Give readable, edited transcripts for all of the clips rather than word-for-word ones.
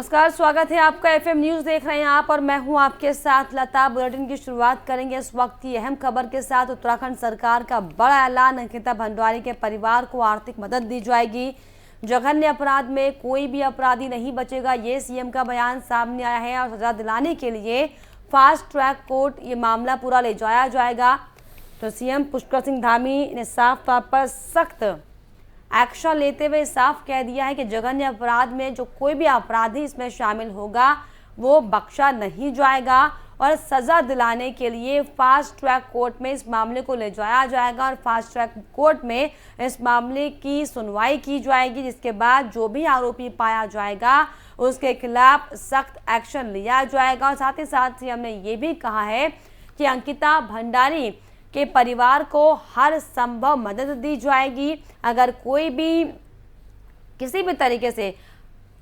नमस्कार, स्वागत है आपका। एफएम न्यूज देख रहे हैं आप और मैं हूं आपके साथ लता। बुलेटिन की शुरुआत करेंगे इस वक्त की अहम खबर के साथ। उत्तराखंड सरकार का बड़ा ऐलान, अंकिता भंडारी के परिवार को आर्थिक मदद दी जाएगी। जघन्य अपराध में कोई भी अपराधी नहीं बचेगा, ये सीएम का बयान सामने आया है। और सजा दिलाने के लिए फास्ट ट्रैक कोर्ट ये मामला पूरा ले जाया जाएगा। तो सीएम पुष्कर सिंह धामी ने साफ तौर पर सख्त एक्शन लेते हुए साफ कह दिया है कि जघन्य अपराध में जो कोई भी अपराधी इसमें शामिल होगा वो बख्शा नहीं जाएगा और सजा दिलाने के लिए फास्ट ट्रैक कोर्ट में इस मामले को ले जाया जाएगा और फास्ट ट्रैक कोर्ट में इस मामले की सुनवाई की जाएगी, जिसके बाद जो भी आरोपी पाया जाएगा उसके खिलाफ सख्त एक्शन लिया जाएगा। और साथ ही साथ सीएम ने ये भी कहा है कि अंकिता भंडारी के परिवार को हर संभव मदद दी जाएगी। अगर कोई भी किसी भी तरीके से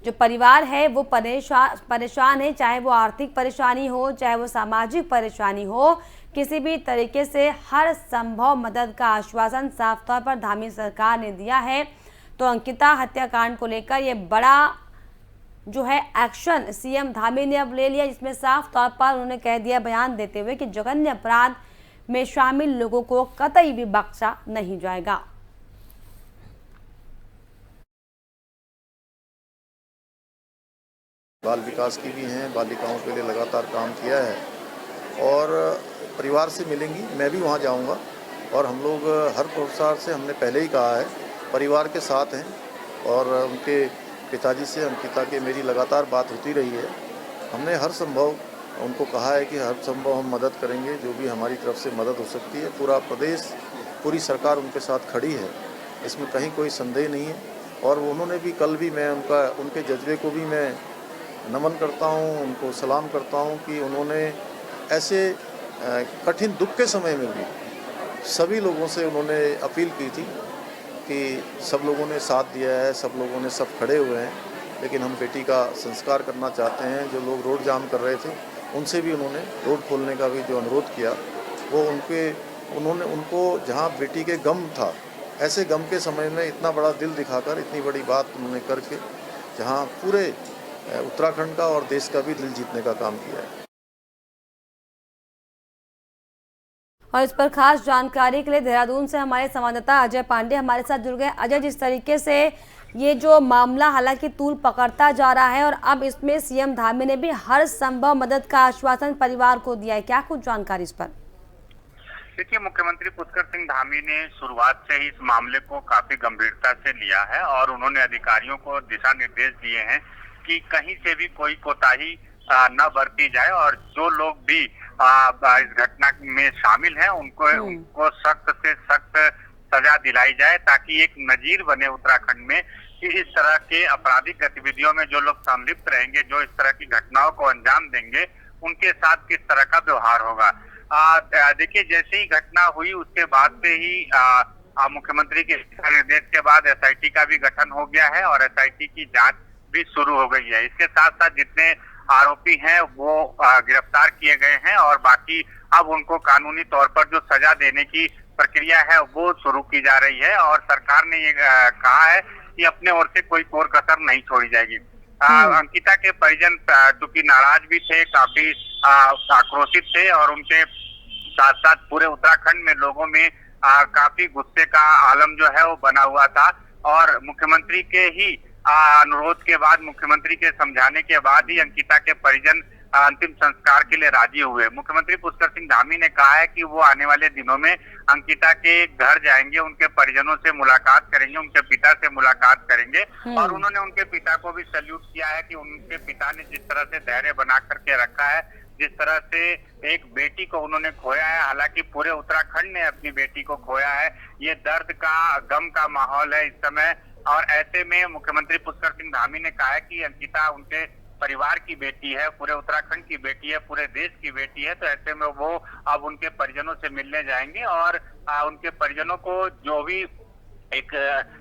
जो परिवार है वो परेशान है, चाहे वो आर्थिक परेशानी हो, चाहे वो सामाजिक परेशानी हो, किसी भी तरीके से हर संभव मदद का आश्वासन साफ तौर पर धामी सरकार ने दिया है। तो अंकिता हत्याकांड को लेकर ये बड़ा जो है एक्शन सीएम धामी ने अब ले लिया, जिसमें साफ तौर पर उन्होंने कह दिया बयान देते हुए कि जघन्य अपराध में शामिल लोगों को कतई भी बख्शा नहीं जाएगा। बाल विकास की भी हैं, बालिकाओं के लिए लगातार काम किया है और परिवार से मिलेंगी, मैं भी वहां जाऊंगा। और हम लोग हर प्रसार से हमने पहले ही कहा है परिवार के साथ हैं और उनके पिताजी से अंकिता के मेरी लगातार बात होती रही है। हमने हर संभव उनको कहा है कि हर संभव हम मदद करेंगे, जो भी हमारी तरफ से मदद हो सकती है। पूरा प्रदेश, पूरी सरकार उनके साथ खड़ी है, इसमें कहीं कोई संदेह नहीं है। और उन्होंने भी कल भी मैं उनके जज्बे को भी मैं नमन करता हूं, उनको सलाम करता हूं कि उन्होंने ऐसे कठिन दुख के समय में भी सभी लोगों से उन्होंने अपील की थी कि सब लोगों ने साथ दिया है, सब लोगों ने सब खड़े हुए हैं, लेकिन हम बेटी का संस्कार करना चाहते हैं। जो लोग रोड जाम कर रहे थे उनसे भी उन्होंने रोड खोलने का भी जो अनुरोध किया, वो उन्होंने उनको जहां बेटी के गम था, ऐसे गम के समय में इतना बड़ा दिल दिखाकर इतनी बड़ी बात उन्होंने करके जहां पूरे उत्तराखंड का और देश का भी दिल जीतने का काम किया है। और इस पर खास जानकारी के लिए देहरादून से हमारे संवाददाता अजय पांडे हमारे साथ जुड़ गए। अजय, जिस तरीके से ये जो मामला हालांकि तूल पकड़ता जा रहा है और अब इसमें सीएम धामी ने भी हर संभव मदद का आश्वासन परिवार को दिया है, क्या कुछ जानकारी इस पर? देखिए, मुख्यमंत्री पुष्कर सिंह धामी ने शुरुआत से ही इस मामले को काफी गंभीरता से लिया है और उन्होंने अधिकारियों को दिशा निर्देश दिए हैं कि कहीं से भी कोई कोताही न बरती जाए और जो लोग भी इस घटना में शामिल हैं उनको सख्त से सख्त सजा दिलाई जाए, ताकि एक नजीर बने उत्तराखंड में कि इस तरह के आपराधिक गतिविधियों में जो लोग संलिप्त रहेंगे, जो इस तरह की घटनाओं को अंजाम देंगे, उनके साथ किस तरह का व्यवहार होगा। देखिए, जैसे ही घटना हुई उसके बाद से ही मुख्यमंत्री के निर्देश के बाद एसआईटी का भी गठन हो गया है और एसआईटी की जांच भी शुरू हो गई है। इसके साथ साथ जितने आरोपी हैं वो गिरफ्तार किए गए हैं और बाकी अब उनको कानूनी तौर पर जो सजा देने की प्रक्रिया है वो शुरू की जा रही है और सरकार ने ये कहा है कि अपने ओर से कोई कोर कसर नहीं छोड़ी जाएगी। अंकिता के परिजन चूंकि नाराज भी थे, काफी आक्रोशित थे और उनके साथ साथ पूरे उत्तराखंड में लोगों में काफी गुस्से का आलम जो है वो बना हुआ था और मुख्यमंत्री के ही अनुरोध के बाद, मुख्यमंत्री के समझाने के बाद ही अंकिता के परिजन अंतिम संस्कार के लिए राजी हुए। मुख्यमंत्री पुष्कर सिंह धामी ने कहा है कि वो आने वाले दिनों में अंकिता के घर जाएंगे, उनके परिजनों से मुलाकात करेंगे, उनके पिता से मुलाकात करेंगे और उन्होंने उनके पिता को भी सैल्यूट किया है कि उनके पिता ने जिस तरह से धैर्य बना करके रखा है, जिस तरह से एक बेटी को उन्होंने खोया है, हालांकि पूरे उत्तराखंड ने अपनी बेटी को खोया है, ये दर्द का, गम का माहौल है इस समय। और ऐसे में मुख्यमंत्री पुष्कर सिंह धामी ने कहा है कि अंकिता उनके परिवार की बेटी है, पूरे उत्तराखंड की बेटी है, पूरे देश की बेटी है। तो ऐसे में वो अब उनके परिजनों से मिलने जाएंगे और उनके परिजनों को जो भी एक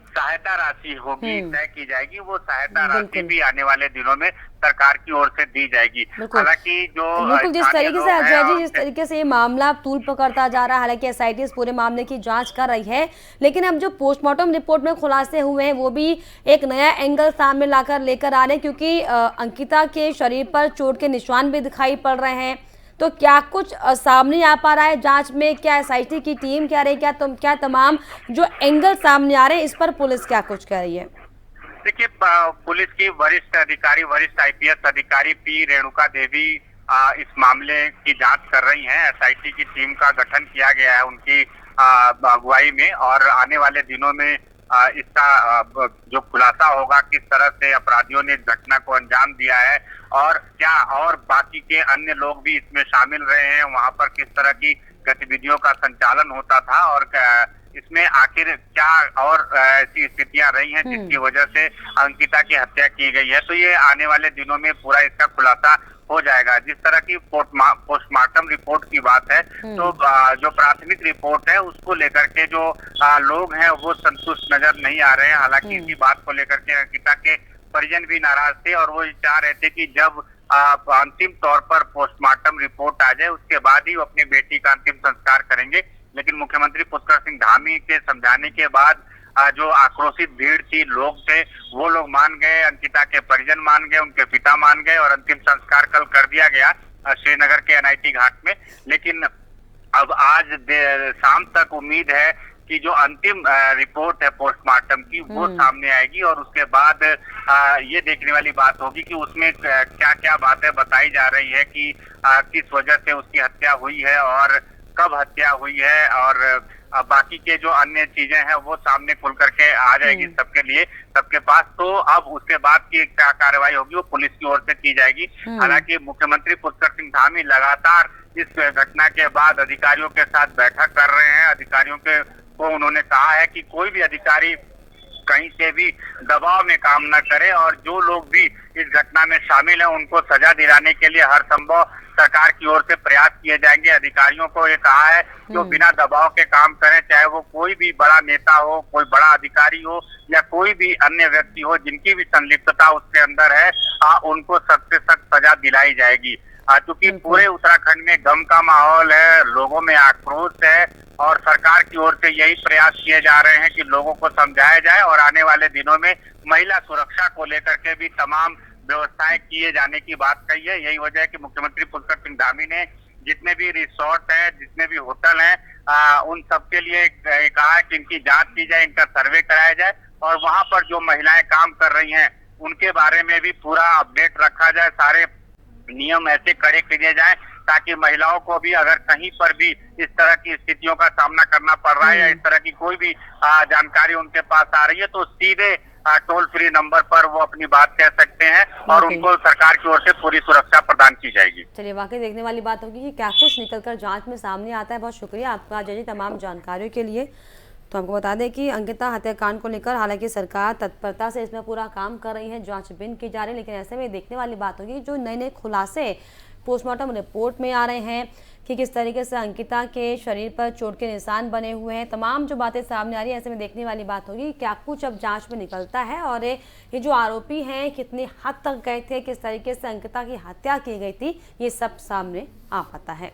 सहायता राशि होगी तय की जाएगी, वो सहायता राशि भी आने वाले दिनों में सरकार की ओर से दी जाएगी। हालांकि जो बिल्कुल जिस स्थानीय तरीके लोग से हैं अजय जी, और जिस तरीके से ये मामला तूल पकड़ता जा रहा है, हालांकि एसआईटी इस पूरे मामले की जांच कर रही है, लेकिन अब जो पोस्टमार्टम रिपोर्ट में खुलासे हुए हैं वो भी एक नया एंगल सामने लेकर आ रहे हैं, क्योंकि अंकिता के शरीर पर चोट के निशान भी दिखाई पड़ रहे हैं। तो क्या कुछ सामने आ पा रहा है जांच में? क्या एसआईटी की टीम क्या रही, क्या तमाम जो एंगल सामने आ रहे हैं इस पर पुलिस क्या कुछ कह रही है? देखिए, पुलिस की वरिष्ठ अधिकारी, वरिष्ठ आईपीएस अधिकारी पी रेणुका देवी इस मामले की जांच कर रही हैं। एसआईटी की टीम का गठन किया गया है उनकी अगुवाई में, और आने वाले दिनों में इसका जो खुलासा होगा किस तरह से अपराधियों ने इस घटना को अंजाम दिया है, और क्या और बाकी के अन्य लोग भी इसमें शामिल रहे हैं, वहां पर किस तरह की गतिविधियों का संचालन होता था, और इसमें आखिर क्या और ऐसी स्थितियां रही हैं जिसकी वजह से अंकिता की हत्या की गई है। तो ये आने वाले दिनों में पूरा इसका खुलासा हो जाएगा। जिस तरह की पोस्टमार्टम रिपोर्ट की बात है, तो जो प्राथमिक रिपोर्ट है उसको लेकर के जो लोग हैं वो संतुष्ट नजर नहीं आ रहे हैं। हालांकि इसी बात को लेकर के अंकिता के परिजन भी नाराज थे, और वो चाह रहे थे कि जब अंतिम तौर पर पोस्टमार्टम रिपोर्ट आ जाए उसके बाद ही वो अपनी बेटी का अंतिम संस्कार करेंगे। लेकिन मुख्यमंत्री पुष्कर सिंह धामी के समझाने के बाद जो आक्रोशित भीड़ थी, लोग थे, वो लोग मान गए, अंकिता के परिजन मान गए, उनके पिता मान गए, और अंतिम संस्कार कल कर दिया गया श्रीनगर के एनआईटी घाट में। लेकिन अब आज शाम तक उम्मीद है कि जो अंतिम रिपोर्ट है पोस्टमार्टम की वो सामने आएगी, और उसके बाद ये देखने वाली बात होगी कि उसमें क्या क्या बातें बताई जा रही है कि किस वजह से उसकी हत्या हुई है और कब हत्या हुई है, और बाकी के जो अन्य चीजें हैं वो सामने खुल करके आ जाएगी सबके लिए, सबके पास। तो अब उसके बाद की क्या कार्रवाई होगी वो पुलिस की ओर से की जाएगी। हालांकि मुख्यमंत्री पुष्कर सिंह धामी लगातार इस घटना के बाद अधिकारियों के साथ बैठक कर रहे हैं। अधिकारियों को उन्होंने कहा है कि कोई भी अधिकारी कहीं से भी दबाव में काम न करे, और जो लोग भी इस घटना में शामिल हैं उनको सजा दिलाने के लिए हर संभव सरकार की ओर से प्रयास किए जाएंगे। अधिकारियों को ये कहा है कि वो बिना दबाव के काम करें, चाहे वो कोई भी बड़ा नेता हो, कोई बड़ा अधिकारी हो, या कोई भी अन्य व्यक्ति हो जिनकी भी संलिप्तता उसके अंदर है, उनको सख्त से सख्त सजा दिलाई जाएगी। क्योंकि पूरे उत्तराखंड में गम का माहौल है, लोगों में आक्रोश है, और सरकार की ओर से यही प्रयास किए जा रहे हैं कि लोगों को समझाया जाए, और आने वाले दिनों में महिला सुरक्षा को लेकर के भी तमाम व्यवस्थाएं किए जाने की बात कही है। यही वजह है कि मुख्यमंत्री पुष्कर सिंह धामी ने जितने भी रिसोर्ट हैं, जितने भी होटल हैं, उन सबके लिए कहा है कि इनकी जांच की जाए, इनका सर्वे कराया जाए, और वहां पर जो महिलाएं काम कर रही हैं उनके बारे में भी पूरा अपडेट रखा जाए। सारे नियम ऐसे कड़े किए जाए ताकि महिलाओं को भी अगर कहीं पर भी इस तरह की स्थितियों का सामना करना पड़ रहा है, या इस तरह की कोई भी जानकारी उनके पास आ रही है, तो सीधे टोल फ्री नंबर पर वो अपनी बात कह सकते हैं, और उनको सरकार की ओर से पूरी सुरक्षा प्रदान की जाएगी। चलिए, वाकई देखने वाली बात होगी कि क्या कुछ निकलकर जांच में सामने आता है। बहुत शुक्रिया आपका अजय जी तमाम जानकारियों के लिए। तो हमको बता दें कि अंकिता हत्याकांड को लेकर हालांकि सरकार तत्परता से इसमें पूरा काम कर रही है, जांचबीन की जा रही है, लेकिन ऐसे में देखने वाली बात होगी जो नए नए खुलासे पोस्टमार्टम रिपोर्ट में आ रहे हैं कि किस तरीके से अंकिता के शरीर पर चोट के निशान बने हुए हैं। तमाम जो बातें सामने आ रही है, ऐसे में देखने वाली बात होगी क्या कुछ अब जांच में निकलता है, और ये जो आरोपी हैं कितनी हद तक गए थे, किस तरीके से अंकिता की हत्या की गई थी, ये सब सामने आ पाता है।